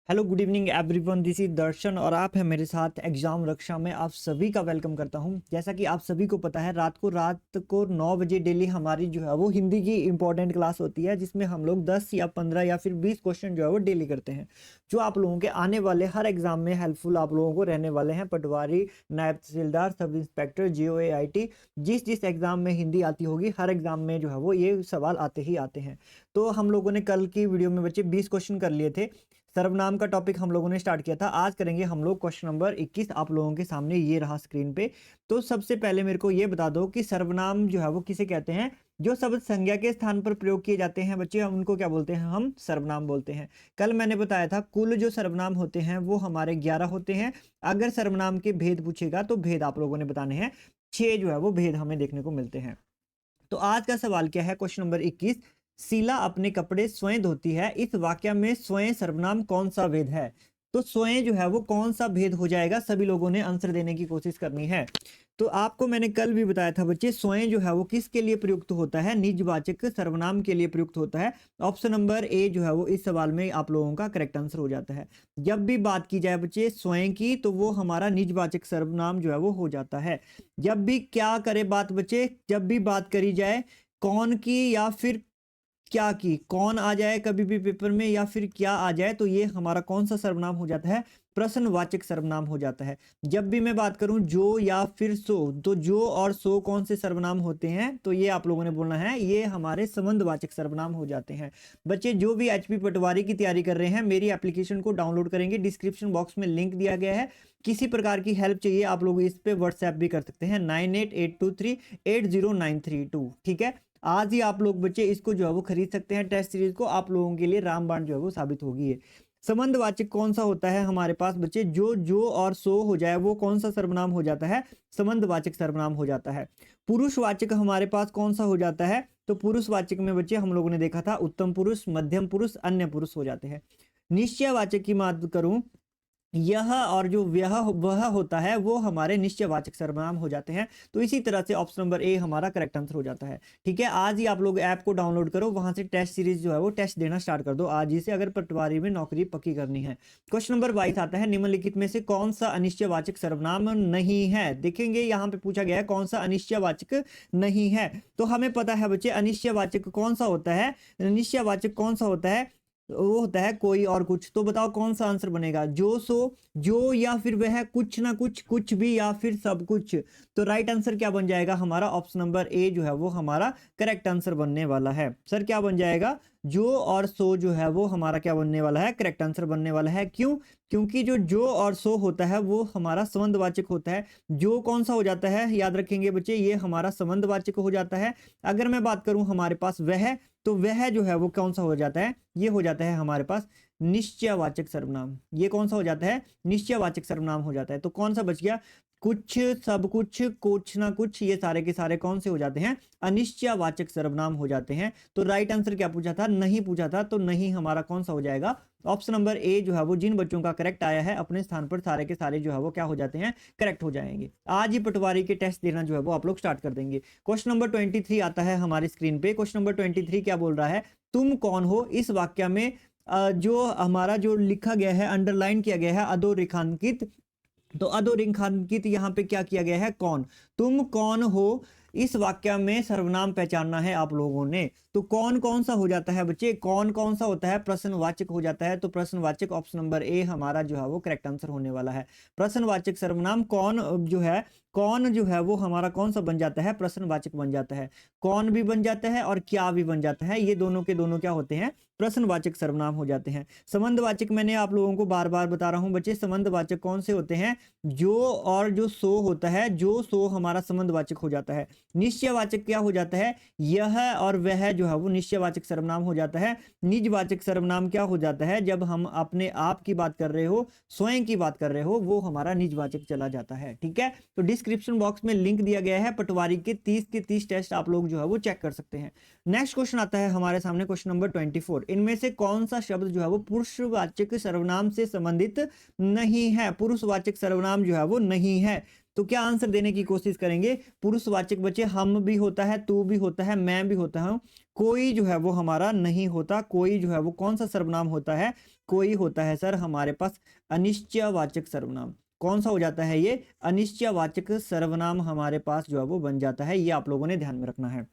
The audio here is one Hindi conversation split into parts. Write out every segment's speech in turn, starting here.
Hello good evening everyone, this is Darshan और आप हैं मेरे साथ एग्जाम रक्षा में। आप सभी का वेलकम करता हूं। जैसा कि आप सभी को पता है, रात को 9 बजे डेली हमारी जो है वो हिंदी की इंपॉर्टेंट क्लास होती है, जिसमें हम लोग 10 या 15 या फिर 20 क्वेश्चन जो है वो डेली करते हैं, जो आप लोगों के आने वाले हर एग्जाम में हेल्पफुल आप लोगों को रहने वाले हैं। पटवारी, नायब तहसीलदार, सब इंस्पेक्टर, JOAIT, जिस जिस एग्जाम में हिंदी आती होगी, हर एग्जाम में जो है वो ये सवाल आते ही आते हैं। तो हम लोगों ने कल की वीडियो में बच्चे 20 क्वेश्चन कर लिए थे। सर्वनाम का टॉपिक हम लोगों ने स्टार्ट किया था। आज करेंगे हम लोग क्वेश्चन नंबर 21। आप लोगों के सामने ये रहा स्क्रीन पे। तो सबसे पहले मेरे को ये बता दो कि सर्वनाम जो है वो किसे कहते हैं। जो शब्द संज्ञा के स्थान पर प्रयोग किए जाते हैं बच्चे, हम उनको क्या बोलते हैं? हम सर्वनाम बोलते हैं। कल मैंने बताया था कुल जो सर्वनाम होते हैं वो हमारे 11 होते हैं। अगर सर्वनाम के भेद पूछेगा तो भेद आप लोगों ने बताने हैं। 6 जो है वो भेद हमें देखने को मिलते हैं। तो आज का सवाल क्या है? Question number 21। शीला अपने कपड़े स्वयं धोती है। इस वाक्य में स्वयं सर्वनाम कौन सा भेद है? तो स्वयं जो है वो कौन सा भेद हो जाएगा? सभी लोगों ने आंसर देने की कोशिश करनी है। तो आपको मैंने कल भी बताया था बच्चे, स्वयं जो है वो किसके लिए प्रयुक्त होता है? निजवाचक सर्वनाम के लिए प्रयुक्त होता है। ऑप्शन नंबर ए जो है वो इस सवाल में आप लोगों का करेक्ट आंसर हो जाता है। जब भी बात की जाए बच्चे स्वयं की, तो वो हमारा निजवाचक सर्वनाम जो है वो हो जाता है। जब भी क्या करे बात बच्चे, जब भी बात करी जाए कौन की या फिर क्या की, कौन आ जाए कभी भी पेपर में या फिर क्या आ जाए, तो ये हमारा कौन सा सर्वनाम हो जाता है? प्रश्नवाचक सर्वनाम हो जाता है। जब भी मैं बात करूं जो या फिर सो, तो जो और सो कौन से सर्वनाम होते हैं? तो ये आप लोगों ने बोलना है, ये हमारे संबंधवाचक सर्वनाम हो जाते हैं। बच्चे जो भी HP पटवारी की तैयारी कर रहे हैं, मेरी एप्लीकेशन को डाउनलोड करेंगे, डिस्क्रिप्शन बॉक्स में लिंक दिया गया है। किसी प्रकार की हेल्प चाहिए आप लोग इस पे व्हाट्सएप भी कर सकते हैं, 9882380932। ठीक है, आज ही आप लोग बच्चे इसको जो है वो खरीद सकते हैं। टेस्ट सीरीज को आप लोगों के लिए रामबाण जो है वो साबित होगी ये। संबंधवाचक कौन सा होता है हमारे पास बच्चे? जो और सो हो जाए वो कौन सा सर्वनाम हो जाता है? संबंधवाचक सर्वनाम हो जाता है। पुरुषवाचक हमारे पास कौन सा हो जाता है? तो पुरुषवाचक में बच्चे हम लोगों ने देखा था उत्तम पुरुष, मध्यम पुरुष, अन्य पुरुष हो जाते हैं। निश्चयवाचक की बात करूं, यह और जो वह होता है वो हमारे निश्चयवाचक सर्वनाम हो जाते हैं। तो इसी तरह से ऑप्शन नंबर ए हमारा करेक्ट आंसर हो जाता है। ठीक है, आज ही आप लोग ऐप को डाउनलोड करो, वहां से टेस्ट सीरीज जो है वो टेस्ट देना स्टार्ट कर दो आज ही से, अगर पटवारी में नौकरी पक्की करनी है। क्वेश्चन नंबर 22 आता है, निम्नलिखित में से कौन सा अनिश्चयवाचक सर्वनाम नहीं है? देखेंगे यहाँ पे पूछा गया है कौन सा अनिश्चयवाचक नहीं है। तो हमें पता है बच्चे अनिश्चयवाचक कौन सा होता है। अनिश्चयवाचक कौन सा होता है? वो होता है कोई और कुछ। तो बताओ कौन सा आंसर बनेगा? जो सो, जो या फिर वह, कुछ ना कुछ, कुछ भी या फिर सब कुछ। तो राइट आंसर क्या बन जाएगा हमारा? ऑप्शन नंबर ए जो है वो हमारा करेक्ट आंसर बनने वाला है। सर क्या बन जाएगा? जो और सो जो है वो हमारा क्या बनने वाला है? करेक्ट आंसर बनने वाला है। क्यों? क्योंकि जो और सो होता है वो हमारा संबंधवाचक होता है। जो कौन सा हो जाता है? याद रखेंगे बच्चे, ये हमारा संबंधवाचक हो जाता है। अगर मैं बात करूं हमारे पास वह, तो वह जो है वो कौन सा हो जाता है? ये हो जाता है हमारे पास निश्चयवाचक सर्वनाम। ये कौन सा हो जाता है? निश्चयवाचक सर्वनाम हो जाता है। तो कौन सा बच गया? कुछ, सब कुछ, कुछ ना कुछ, ये सारे के सारे कौन से हो जाते हैं? अनिश्चयवाचक सर्वनाम हो जाते हैं। तो राइट आंसर क्या पूछा था? नहीं पूछा था, तो नहीं हमारा कौन सा हो जाएगा? ऑप्शन नंबर ए जो है वो जिन बच्चों का करेक्ट आया है अपने स्थान पर सारे के सारे जो है वो क्या हो जाते हैं? करेक्ट हो जाएंगे। आज ही पटवारी के टेस्ट देना जो है वो आप लोग स्टार्ट कर देंगे। क्वेश्चन नंबर 23 आता है हमारी स्क्रीन पे। क्वेश्चन नंबर 23 क्या बोल रहा है? तुम कौन हो? इस वाक्य में जो हमारा जो लिखा गया है, अंडरलाइन किया गया है, अधोरेखांकित, तो अधोरेखांकित यहाँ पे क्या किया गया है? कौन। तुम कौन हो, इस वाक्य में सर्वनाम पहचानना है आप लोगों ने। तो कौन कौन सा हो जाता है बच्चे? कौन कौन सा होता है? प्रश्नवाचक हो जाता है। तो प्रश्नवाचक ऑप्शन नंबर ए हमारा जो है वो करेक्ट आंसर होने वाला है। प्रश्नवाचक सर्वनाम कौन जो है, कौन जो है वो हमारा कौन सा बन जाता है? प्रश्नवाचक बन जाता है। कौन भी बन जाता है और क्या भी बन जाता है, ये दोनों के दोनों क्या होते हैं? प्रश्नवाचक सर्वनाम हो जाते हैं। संबंधवाचक मैंने आप लोगों को बार बार बता रहा हूं बच्चे, संबंधवाचक कौन से होते हैं? जो और जो सो होता है, जो सो हमारा संबंधवाचक हो जाता है। निश्चयवाचक क्या हो जाता है? यह और वह जो है वो निश्चयवाचक सर्वनाम हो जाता है। निजवाचक सर्वनाम क्या हो जाता है? जब हम अपने आप की बात कर रहे हो, स्वयं की बात कर रहे हो, वो हमारा निजवाचक चला जाता है। ठीक है, तो डिस्क्रिप्शन बॉक्स में लिंक दिया गया है, पटवारी के 30 के 30 टेस्ट आप लोग जो है वो चेक कर सकते हैं। नेक्स्ट क्वेश्चन आता है हमारे सामने, क्वेश्चन नंबर 24। इनमें से कौन सा शब्द जो है वो पुरुषवाचक सर्वनाम से संबंधित नहीं है? पुरुषवाचक सर्वनाम जो है वो नहीं है। तो क्या आंसर देने की कोशिश करेंगे? पुरुषवाचक बच्चे हम भी होता है, तू भी होता है, मैं भी होता हूं, कोई जो है वो हमारा नहीं होता। कोई जो है वो कौन सा सर्वनाम होता है? कोई होता है सर हमारे पास अनिश्चयवाचक सर्वनाम। कौन सा हो जाता है ये? अनिश्चयवाचक सर्वनाम हमारे पास जो है वो बन जाता है। ये आप लोगों ने ध्यान में रखना है,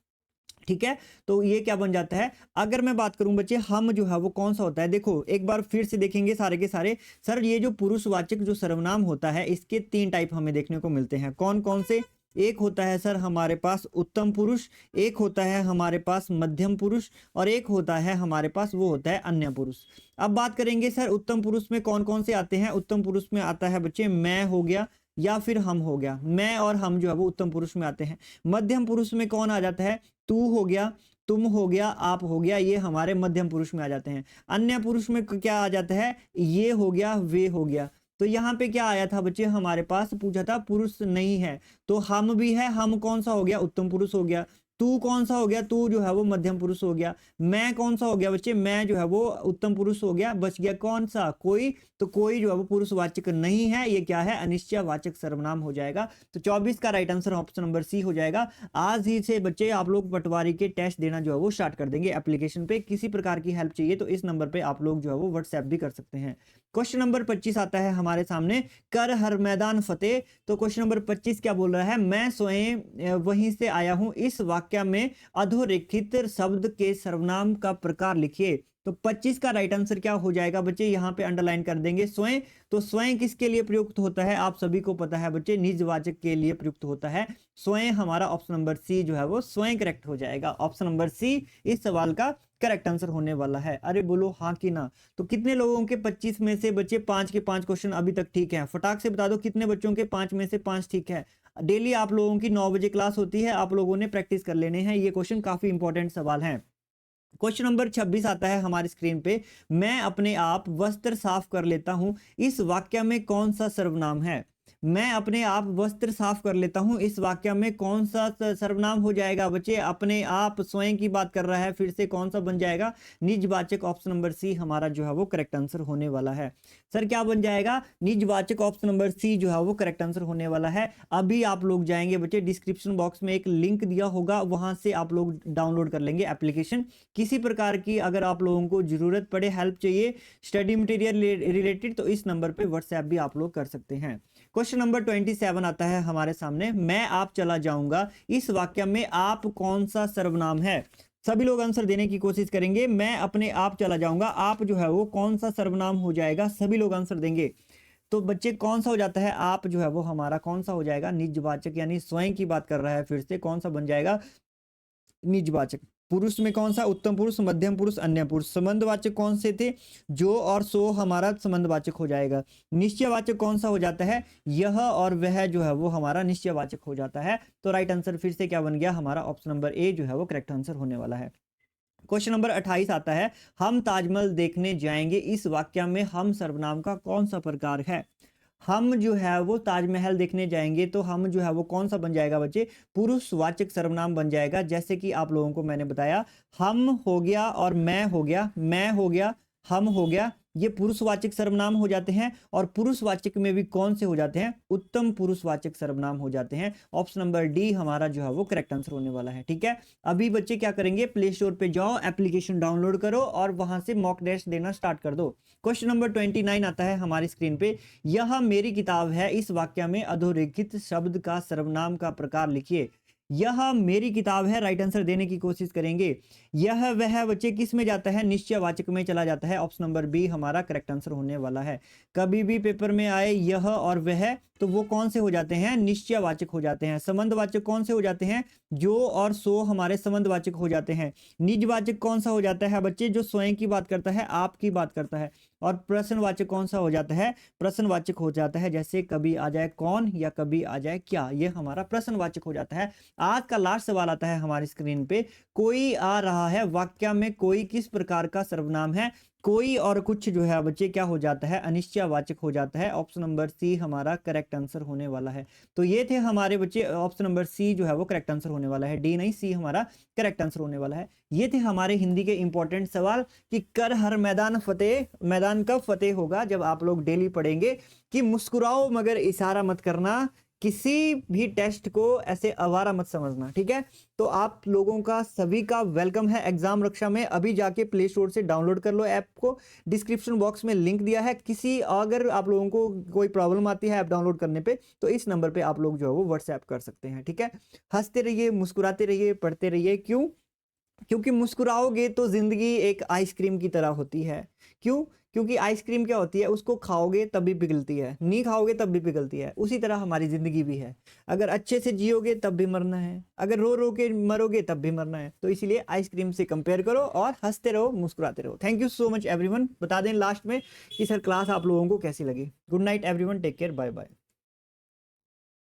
ठीक है। तो ये क्या बन जाता है? अगर मैं बात करूं बच्चे, हम जो है वो कौन सा होता है? देखो एक बार फिर से देखेंगे सारे के सारे। सर ये जो पुरुषवाचक जो सर्वनाम होता है, इसके 3 टाइप हमें देखने को मिलते हैं। कौन कौन से? एक होता है सर हमारे पास उत्तम पुरुष, एक होता है हमारे पास मध्यम पुरुष, और एक होता है हमारे पास वो होता है अन्य पुरुष। अब बात करेंगे सर उत्तम पुरुष में कौन कौन से आते हैं। उत्तम पुरुष में आता है बच्चे मैं हो गया या फिर हम हो गया। मैं और हम जो है वो उत्तम पुरुष में आते हैं। मध्यम पुरुष में कौन आ जाता है? तू हो गया, तुम हो गया, आप हो गया, ये हमारे मध्यम पुरुष में आ जाते हैं। अन्य पुरुष में क्या आ जाता है? ये हो गया, वे हो गया। तो यहाँ पे क्या आया था बच्चे? हमारे पास पूछा था पुरुष नहीं है, तो हम भी है। हम कौन सा हो गया? उत्तम पुरुष हो गया। तू कौन सा हो गया? तू जो है वो मध्यम पुरुष हो गया। मैं कौन सा हो गया बच्चे? मैं जो है वो उत्तम पुरुष हो गया। बच गया कौन सा? कोई। तो कोई जो है वो पुरुषवाचक नहीं है, ये क्या है? अनिश्चयवाचक सर्वनाम हो जाएगा। तो 24 का right answer option number C हो जाएगा। आज ही से बच्चे आप लोग पटवारी के टेस्ट देना जो है वो स्टार्ट कर देंगे एप्लीकेशन पे। किसी प्रकार की हेल्प चाहिए तो इस नंबर पे आप लोग जो है वो व्हाट्सएप भी कर सकते हैं। क्वेश्चन नंबर 25 आता है हमारे सामने, कर हर मैदान फतेह। तो क्वेश्चन नंबर 25 क्या बोल रहा है? मैं स्वयं वहीं से आया हूं। इस वाक्य में अधोरेखित शब्द के सर्वनाम का प्रकार लिखिए। तो 25 का राइट आंसर क्या हो जाएगा बच्चे? यहाँ पे अंडरलाइन कर देंगे स्वयं। तो स्वयं किसके लिए प्रयुक्त होता है? आप सभी को पता है बच्चे, निजवाचक के लिए प्रयुक्त होता है स्वयं। हमारा ऑप्शन नंबर सी जो है वो स्वयं करेक्ट हो जाएगा। ऑप्शन नंबर सी इस सवाल का करेक्ट आंसर होने वाला है। अरे बोलो हाँ कि ना। तो कितने लोगों के 25 में से बच्चे 5 के 5 क्वेश्चन अभी तक ठीक है? फटाक से बता दो कितने बच्चों के 5 में से 5 ठीक है। डेली आप लोगों की 9 बजे क्लास होती है, आप लोगों ने प्रैक्टिस कर लेने हैं। ये क्वेश्चन काफी इंपॉर्टेंट सवाल है। क्वेश्चन नंबर 26 आता है हमारी स्क्रीन पे, मैं अपने आप वस्त्र साफ कर लेता हूं। इस वाक्य में कौन सा सर्वनाम है? मैं अपने आप वस्त्र साफ कर लेता हूं, इस वाक्य में कौन सा सर्वनाम हो जाएगा बच्चे? अपने आप, स्वयं की बात कर रहा है, फिर से कौन सा बन जाएगा? निजवाचक। ऑप्शन नंबर सी हमारा जो है वो करेक्ट आंसर होने वाला है। सर क्या बन जाएगा? निजवाचक। ऑप्शन नंबर सी जो है वो करेक्ट आंसर होने वाला है। अभी आप लोग जाएंगे बच्चे, डिस्क्रिप्शन बॉक्स में एक लिंक दिया होगा, वहां से आप लोग डाउनलोड कर लेंगे एप्लीकेशन। किसी प्रकार की अगर आप लोगों को जरूरत पड़े, हेल्प चाहिए स्टडी मटेरियल रिलेटेड, तो इस नंबर पे व्हाट्सएप भी आप लोग कर सकते हैं। क्वेश्चन नंबर 27 आता है हमारे सामने, मैं आप चला जाऊंगा। इस वाक्य में आप कौन सा सर्वनाम है? सभी लोग आंसर देने की कोशिश करेंगे। मैं अपने आप चला जाऊंगा, आप जो है वो कौन सा सर्वनाम हो जाएगा? सभी लोग आंसर देंगे। तो बच्चे कौन सा हो जाता है? आप जो है वो हमारा कौन सा हो जाएगा? निजवाचक, यानी स्वयं की बात कर रहा है। फिर से कौन सा बन जाएगा? निजवाचक। पुरुष में कौन सा? उत्तम पुरुष, मध्यम पुरुष, अन्य पुरुष। संबंधवाचक कौन से थे? जो और सो हमारा संबंधवाचक हो जाएगा। निश्चयवाचक कौन सा हो जाता है? यह और वह जो है वो हमारा निश्चयवाचक हो जाता है। तो राइट आंसर फिर से क्या बन गया? हमारा ऑप्शन नंबर ए जो है वो करेक्ट आंसर होने वाला है। क्वेश्चन नंबर 28 आता है, हम ताजमहल देखने जाएंगे। इस वाक्य में हम सर्वनाम का कौन सा प्रकार है? हम जो है वो ताजमहल देखने जाएंगे, तो हम जो है वो कौन सा बन जाएगा बच्चे? पुरुषवाचक सर्वनाम बन जाएगा। जैसे कि आप लोगों को मैंने बताया, हम हो गया और मैं हो गया, मैं हो गया, हम हो गया, ये पुरुषवाचक सर्वनाम हो जाते हैं। और पुरुषवाचक में भी कौन से हो जाते हैं? उत्तम पुरुषवाचक सर्वनाम हो जाते हैं। ऑप्शन नंबर डी हमारा जो है वो करेक्ट आंसर होने वाला है। ठीक है, अभी बच्चे क्या करेंगे? प्ले स्टोर पे जाओ, एप्लीकेशन डाउनलोड करो और वहां से मॉक टेस्ट देना स्टार्ट कर दो। क्वेश्चन नंबर 29 आता है हमारी स्क्रीन पे, यह मेरी किताब है। इस वाक्य में अधोरेखित शब्द का सर्वनाम का प्रकार लिखिए। यह मेरी किताब है, राइट आंसर देने की कोशिश करेंगे। यह वह बच्चे किस में जाता है? निश्चयवाचक में चला जाता है। ऑप्शन नंबर बी हमारा करेक्ट आंसर होने वाला है। कभी भी पेपर में आए यह और वह, तो वो कौन से हो जाते हैं? निश्चयवाचक हो जाते हैं। संबंधवाचक कौन से हो जाते हैं? जो और सो हमारे संबंधवाचक हो जाते हैं। निजवाचक कौन सा हो जाता है बच्चे? जो स्वयं की बात करता है, आपकी बात करता है। और प्रश्नवाचक कौन सा हो जाता है? प्रश्नवाचक हो जाता है। जैसे कभी आ जाए कौन या कभी आ जाए क्या, ये हमारा प्रश्नवाचक हो जाता है। आज का लास्ट सवाल आता है हमारी स्क्रीन पे, कोई आ रहा है। वाक्य में कोई किस प्रकार का सर्वनाम है? कोई और कुछ जो है बच्चे क्या हो जाता है? अनिश्चयवाचक हो जाता है। ऑप्शन नंबर सी हमारा करेक्ट आंसर होने वाला है। तो ये थे हमारे बच्चे, ऑप्शन नंबर सी जो है वो करेक्ट आंसर होने वाला है। डी नहीं, सी हमारा करेक्ट आंसर होने वाला है। ये थे हमारे हिंदी के इंपॉर्टेंट सवाल कि कर हर मैदान फतेह। मैदान कब फतेह होगा? जब आप लोग डेली पढ़ेंगे कि मुस्कुराओ मगर इशारा मत करना, किसी भी टेस्ट को ऐसे आवारा मत समझना, ठीक है। तो आप लोगों का सभी का वेलकम है एग्जाम रक्षा में। अभी जाके प्ले स्टोर से डाउनलोड कर लो ऐप को, डिस्क्रिप्शन बॉक्स में लिंक दिया है। किसी अगर आप लोगों को कोई प्रॉब्लम आती है ऐप डाउनलोड करने पे, तो इस नंबर पे आप लोग जो है वो व्हाट्सएप कर सकते हैं, ठीक है। हंसते रहिए, मुस्कुराते रहिए, पढ़ते रहिए। क्यों? क्योंकि मुस्कुराओगे तो जिंदगी एक आइसक्रीम की तरह होती है। क्यों? क्योंकि आइसक्रीम क्या होती है, उसको खाओगे तब भी पिघलती है, नहीं खाओगे तब भी पिघलती है। उसी तरह हमारी जिंदगी भी है। अगर अच्छे से जियोगे तब भी मरना है, अगर रो रो के मरोगे तब भी मरना है। तो इसलिए आइसक्रीम से कंपेयर करो और हंसते रहो, मुस्कुराते रहो। Thank you so much everyone. बता दें लास्ट में कि सर क्लास आप लोगों को कैसी लगी। Good night everyone, take care, bye bye.